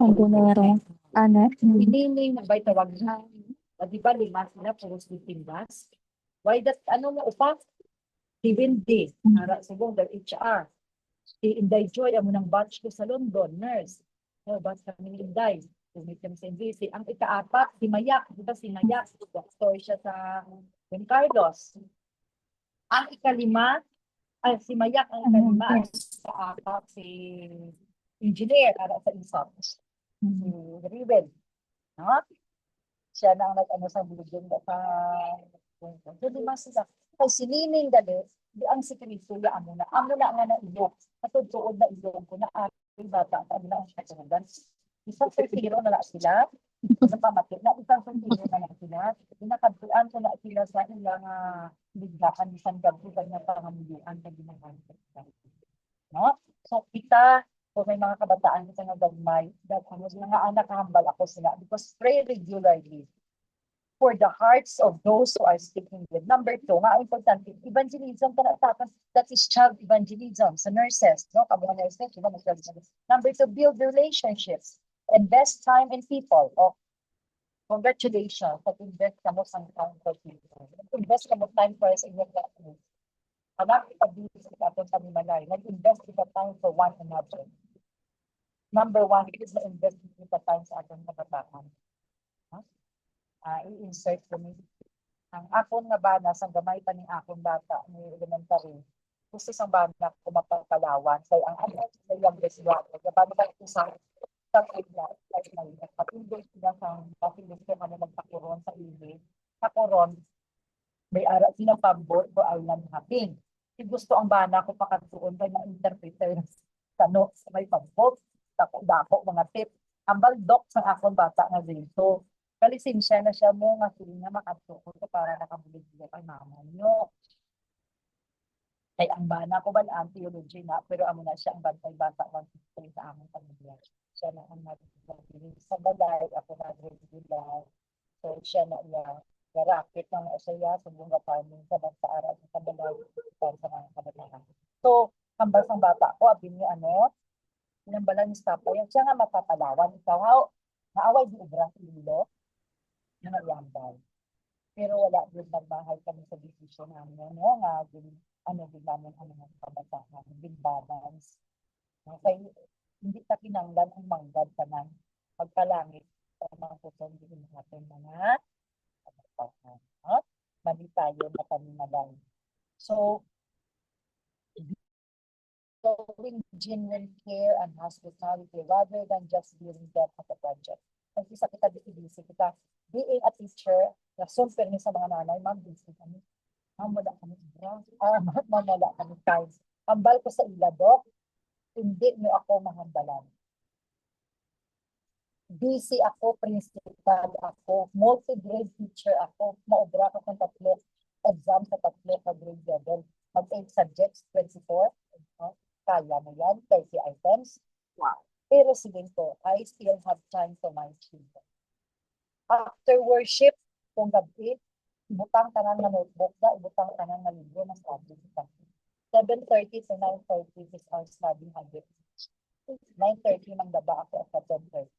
Engineering. Ano? Hiniling na ba'y tawag na? Di ba lima sila, puro sleeping bus? Why that, ano mo upa? Divindi, para sigong the HR. Si Inday Joy, amo ng batch ko sa London, nurse. O, batch kami ni Inday. Tumit kami sa NBC. Ang ikaapat, si Mayak. Di ba si Mayak? Doctor siya sa Don Carlos. Ang ikalima, si Mayak ang ikalima. Sa apat, si engineer, para sa ISOP. Si Riven. No? Siya na ang nag-ano sa building na pa. So, di mas sila. Kasi sinining dali, di ang sikreto ya amo na nga na ilog. Katudtuod na ilog ko na aking bata at ano na ang kasundan. Isang sentiro na sila. Isang pamatid na isang sentiro na sila. Pinakadtuan ko na sila sa ilang biglaan isang gabugan na pangamulian na ginagawa. No? So kita, kung may mga kabataan kita nga gagmay, mga anak hambal ako sila because pray regularly for the hearts of those who are speaking with. Number 2, nga importante, evangelism, that is child evangelism sa nurses, no? Kamuha nurses, diba? Number 2, build relationships. Invest time in people. Oh, congratulations, pag-invest ka mo sa time for people. Invest ka mo time for sa inyong classmates. Anak, ipag-ibig sa atong panimalay. Nag-invest kita time for one another. Number 1, is na-invest kita time sa atong kabataan. I-insert ko ni ang akon nga bana sa gamay pa ni akong bata ni elementary. Gusto sang bana ko mapapalawan kay ang ano sa iyang graduate. Gabano ba ito sa ila like may patuloy sila sa patuloy sila na magpakuron sa ili. Sa koron may ara sila pambot ko island hopping. Si gusto ang bana ko pakatuon kay ma-interpreter kano sa may pambot. Dako mga tip. Ang baldok sa akong bata nga dito. Kalisensya na siya mo nga sila nga makatuko para nakabulig sila kay mama nyo. Kay ang bana ko ba ang theology na, pero amo na siya ang bantay bata 153 sa among pamilya. Siya na ang nagpiling sa balay, ako nagpiling. So siya na iya, garakit ng asaya sa bunga farming sa Bansara sa balay para sa mga kabataan. So, ang basang bata ko, abin niya pinambalan ni Stapa, yung siya nga mapapalawan. Ikaw, naaway di ubrang ililo, na nayambay. Pero wala din nagbahay kami sa decision namin, nga, din namin ng kabataan, din balance. Okay, hindi ta kinanglan ang manggad ka ng pagkalangit sa mga susundin natin mga kabataan. Mali tayo na panimalay. So, showing genuine care and hospitality rather than just dealing them as a project. Nag-isa kita, busy kita. Being a teacher, nasumper niyo sa mga nanay, ma'am, busy kami. Ma'am, wala kami oras. Ma'am, wala kami time. Hambal ko sa ila, Dok, hindi niyo ako mahambalan. Busy ako, principal ako, multi-grade teacher ako, maobra ko ng 3 exam sa 3 ka grade level. Mag-8 subjects, 24. Kaya mo yan, 30 items. Wow. Pero sige ko, I still have time for my children. After worship, kung gabi, ibutang tanan na notebook da, ibutang tanan na libro na study kita. 7:30 to 9:30 is our study habit. 9:30 nang daba ako at 10:30.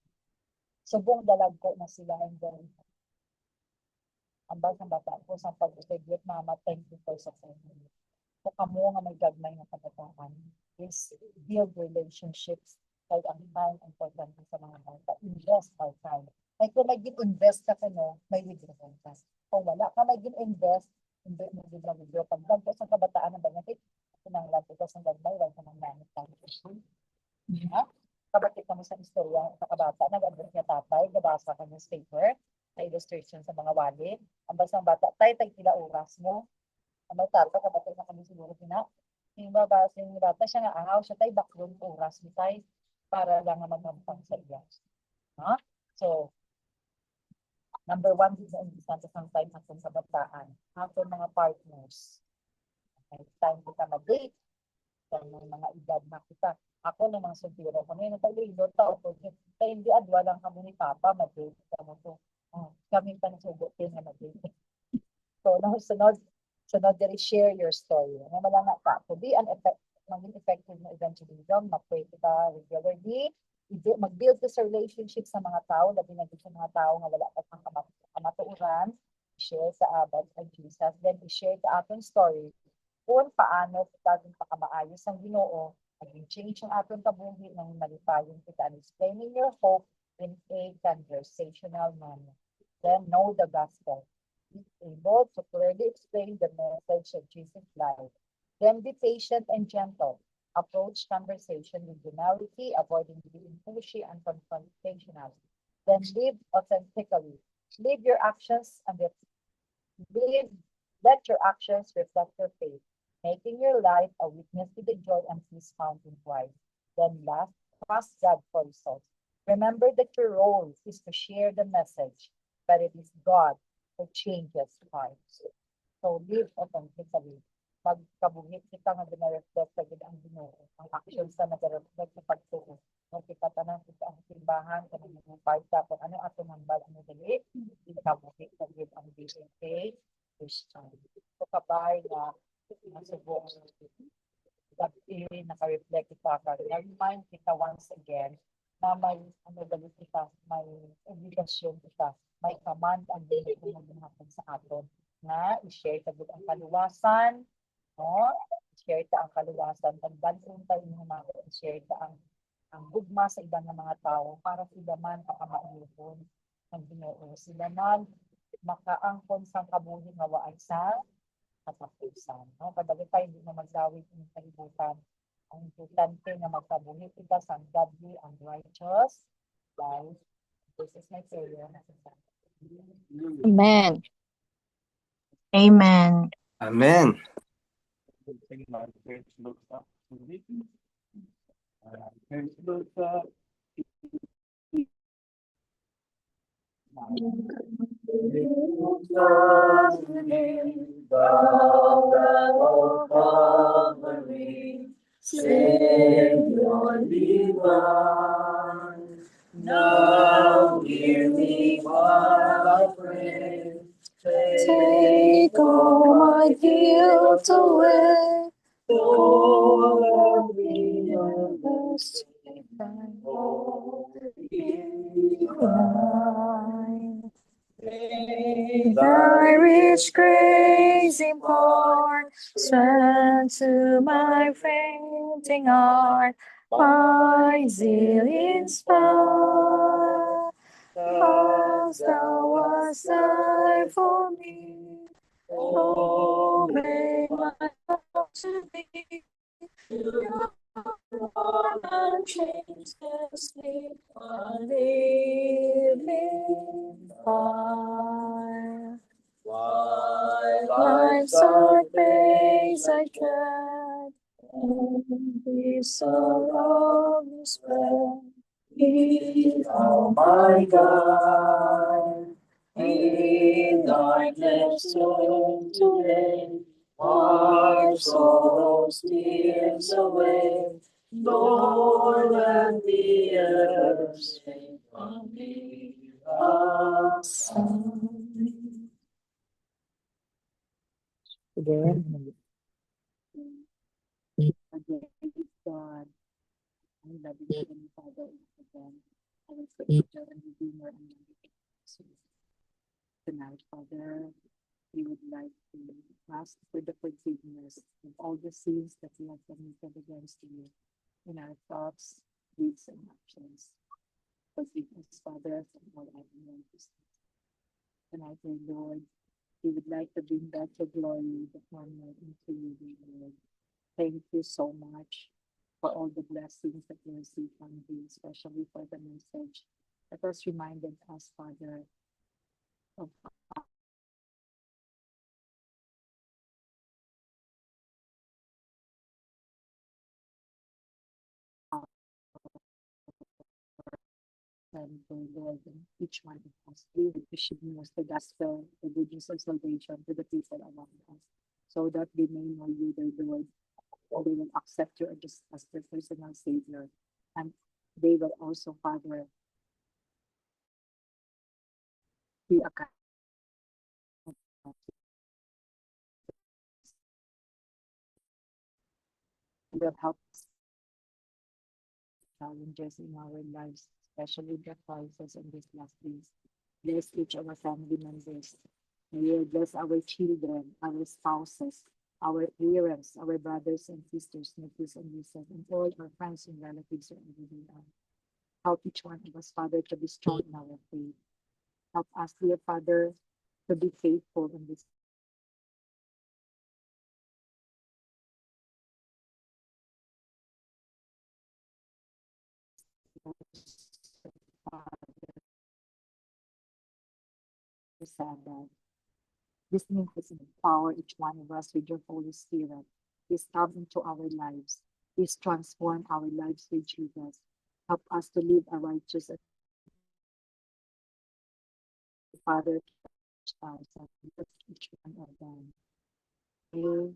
Subong dalag ko na sila and then ambal sa bata ko sa pag-graduate, mama, thank you for supporting me. Kung kamo nga may gagmay na kabataan is build relationships kaya ang time important sa mga bata. Invest our time. Ay kung nag-invest ka no, may withdraw ka. Kung wala ka nag-invest, hindi mo withdraw. Pag bagay sa kabataan ng benefit, nang lahat ito sa gagmay, wala ka nang nanit tayo. Kabatit kami sa istorya sa kabata, nag-advert niya tatay, gabasa ka ng paper, na illustration sa mga wali. Ang basang bata, tay pila oras mo. Ang may tata, kabatit na kami siguro pina. Yung babasa yung bata, siya nga ahaw, siya tay backroom oras ni tay para lang na magampang sa iya. So, number 1, din sa umpisa sa time atong kabataan. Atong mga partners. Time kita mag-date. Ng mga edad na kita. Ako ng mga soltero ko ngayon, nagpalilot tao ko. Kaya hindi adwa lang kami ni Papa, mag-date ka mo to. Kami pa nasubutin na mag-date. So, sunod, share your story. Ano malanga ka? To be maging effective na evangelism, mag-pray kita regularly, mag-build this relationship sa mga tao, labi na sa mga tao nga wala pa kang kamatuuran, share sa about of Jesus, then i-share sa ating story kung paano kita din pakamaayos ang Ginoo, maging change ang atong kabuhi ng malipayon kita and explaining your hope in a conversational manner. Then know the gospel. Be able to clearly explain the message of Jesus' life. Then be patient and gentle. Approach conversation with humility, avoiding being pushy and confrontational. Then live authentically. Let your actions reflect your faith, making your life a witness to the joy and peace found in Christ. Then last, trust God for results. Remember that your role is to share the message, but it is God who changes hearts. So live authentically. Pagkabuhit kita nga binareflect sa ang Ginoo, ang actions na nag-reflect sa pagtuo. Kung kita tanan kita ang simbahan, kung mga parta, kung ano ato hambal, ano dali, ikabuhit sa ang BNK, Christian. So kabay na nasubok gabi, naka-reflect kita ka. Remind kita once again na may dali kita, may obligasyon kita, may command ang Ginoo na sa aton na i-share ta ang kaluwasan, no? I-share ta ang kaluwasan, pagbanton tayo mga i-share ta ang gugma sa ibang mga tao para sila man makamaayuhon ng Ginoo, sila man makaangkon sa kabuhi nga waay sa katapusan. No? Kadagay tayo hindi na magdawit ng kalibutan. Ang importante na magkabuhi kita sa godly and righteous life. This is my prayer. Amen. Amen. Amen. Savior divine, now hear me while I pray. Take all my guilt away. For me, Thy rich grace impart strength to my fainting heart, my zeal inspire. As thou wast there for me, oh, make my heart to be. Your warm and chains can sleep living fire. While Life's our praise I tread, and this sorrow spread. be thou my God. In darkness turn today, wipe sorrow's tears away. Lord, let the earth sing from thee a song. Again, God, I love you, Heavenly Father, again. Our Creator and Redeemer and Savior. Tonight, Father, we would like to ask for the forgiveness of all the sins that we have committed against you in our thoughts, deeds, and actions. Forgive us, Father, from all our unrighteousness. Tonight, dear Lord, we would like to bring back the glory, the honor into you, dear Lord. Thank you so much for all the blessings that we receive from you, especially for the message that has reminded us, Father, of our and the Lord and each one of us. We should use the gospel, the good news of salvation to the people around us, so that they may know you, their Lord, and they will accept you as their personal Savior. And they will also, Father, be accountable. Will help us challenges in our lives, especially the crisis in these last days. Bless each of our family members. May you bless our children, our spouses, our parents, our brothers and sisters, nephews and nieces, and all our friends and relatives wherever they are. Help each one of us, Father, to be strong in our faith. Help us, dear Father, to be faithful in this. Sabbath. This means empower each one of us with your Holy Spirit. Please come into our lives. Please transform our lives with Jesus. Help us to live a righteous and Father lives and bless each one of them. May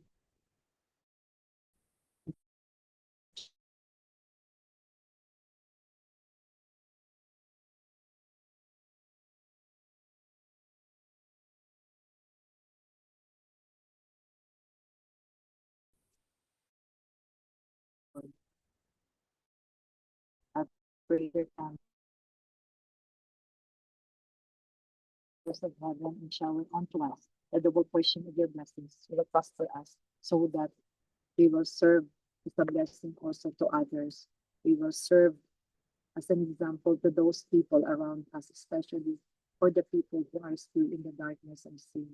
our greater time of heaven and shower onto us a double portion of your blessings will prosper us, so that we will serve as a blessing also to others. We will serve as an example to those people around us, especially for the people who are still in the darkness of sin.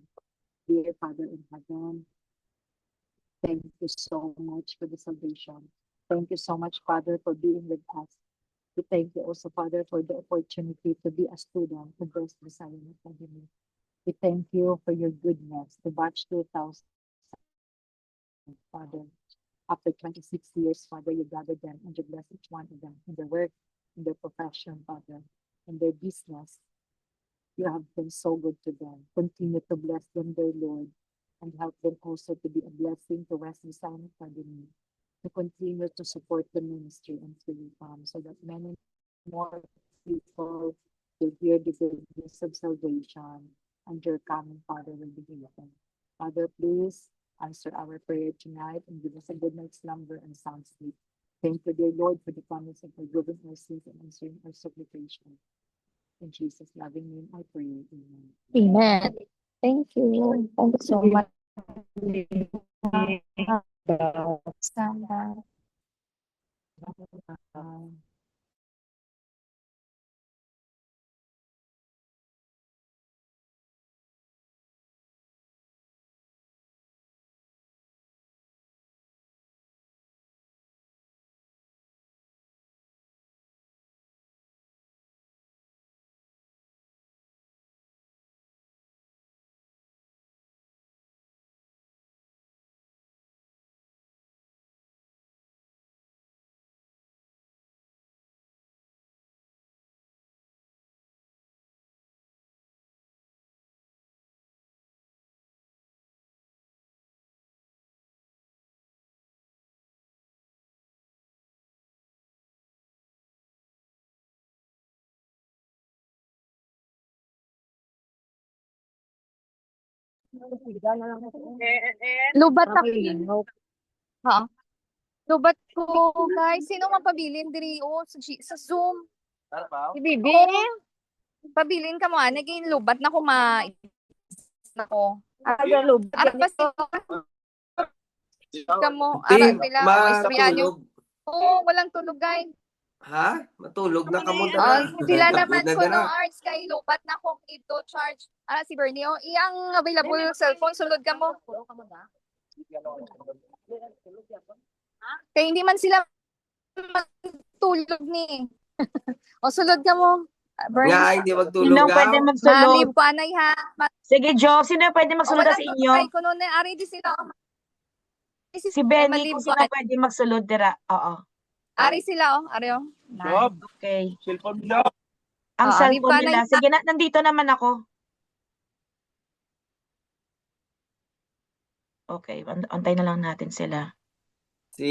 Dear Father in heaven, thank you so much for the salvation. Thank you so much, Father, for being with us. We thank you also, Father, for the opportunity to be a student of Grace Messiah Academy. We thank you for your goodness, the batch 2000, Father. After 26 years, Father, you gathered them and you bless each one of them in their work, in their profession, Father, in their business. You have been so good to them. Continue to bless them, dear Lord, and help them also to be a blessing to Wesley Simon Academy, to continue to support the ministry until you come, so that many more people will hear the good news of salvation, and your coming, Father, will be given. Father, please answer our prayer tonight and give us a good night's slumber and sound sleep. Thank you, dear Lord, for the promise of forgiving our sins and answering our supplication. In Jesus' loving name, I pray. Amen. Amen. Thank you. Thank you so much. Stand by. Lubat ako. Ha? Lubat ko, guys. Sino man pabilin diri o sa Zoom? Si Bibi. Pabilin ka mo, naging lubat na ko nako. Aga lubat. Aras ka mo, aras nila. Istoryanyo. Matulog. Oo, walang tulog, guys. Ha? Matulog na ka mo Sila naman ko no arts kay lubat na kung ito charge. Si Bernie, iyang available cellphone, sulod ka mo. Kaya hindi man sila matulog ni. Sulod ka mo. Bernie. Nga, hindi magtulog Sino ka. pwede magsulod? Malim panay ha. Sige, Jo, sino pwede magsulod sa inyo? Ay, kuno na ari di sila. Si Benny, kung sino pwede magsulod dira. Oo. Ari sila Ari Job. Okay. Cellphone niya. Ang Oo, cellphone di pa nila. Sige na, nandito naman ako. Okay, antay na lang natin sila. Si